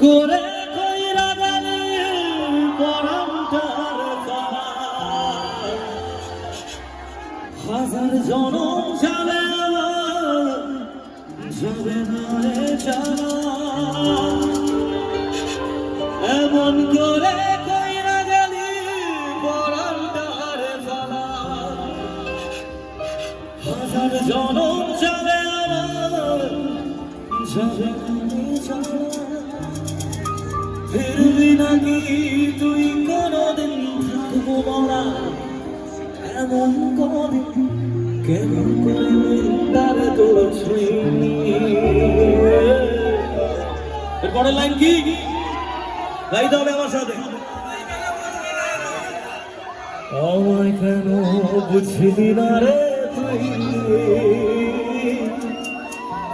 করে কইরা গেলি পরামটার হাজার জনম যাবে যাবে না রে জানা এমন করে কইরা গেলি পরামটার জানা হাজার জনম যাবে যাবে ফিরবি নাকি তুই কোনদিন থাকবো বলা এমন কোনদিন কেমন করে তার তোর এরপরের লাইন কি গাইতে হবে আমার সাথে আমায় কেন বুঝলি না রে তুই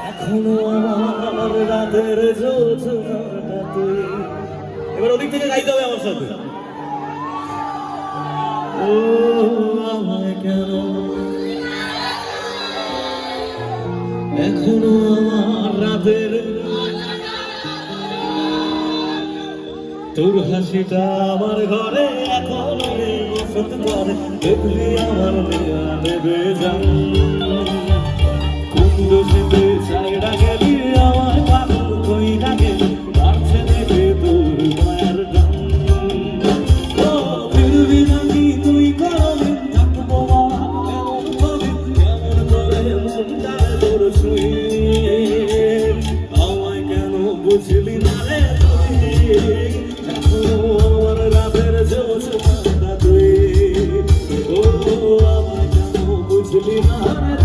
এখনো আমার রাতের যোজনাটা তুই এবার ওদিক থেকে গাইতে হবে আমার সাথে ও আমায় কেন এখনো আমার রাতের তোর হাসিটা আমার ঘরে এখনো বসত করে দেখলি আমার দেয়ালে বেজান কুন্দুজিতে চাইরা গেলি আমার পাগল কইরা গেলি বাড়ছে দেবে তোর মায়ের গান ও ফিরবি নাকি তুই কোনদিন থাকবো এমন ভাবে কেমন করে মনটা তোর শুয়ে আমায় কেন বুঝলি না রে তুই এখনো আমার রাতের যোজনাটা তুই ও আমায় কেন বুঝলি না রে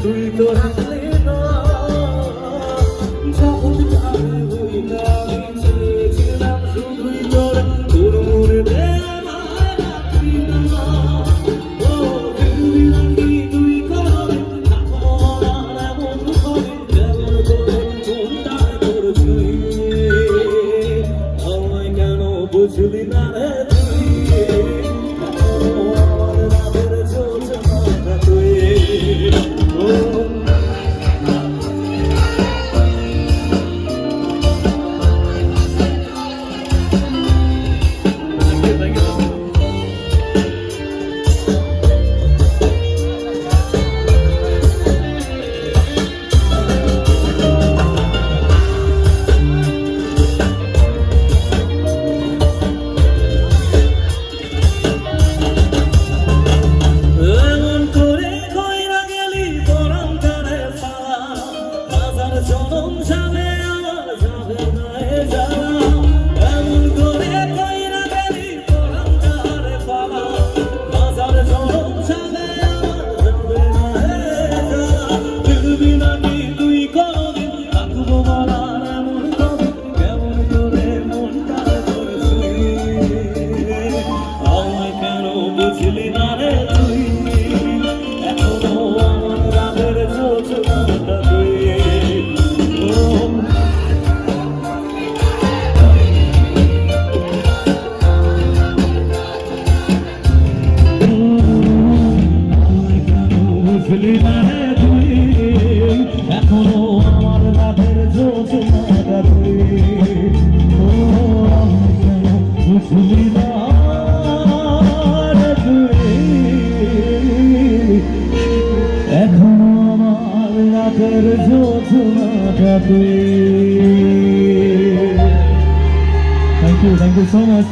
তুই তো রাখলি না যখন আমি চেয়েছিলাম শুধুই তোর তোর মনে তুই করে থাকবো এমন করে কেমন করে কোনটা তোর ছুঁয়ে আমায় কেন বুঝলি না রে এখনো আমার রাতের যোজনাটা তুই বুঝলি না এখনো আমার রাতের যোজনাটা তুই থ্যাংক ইউ সো মাচ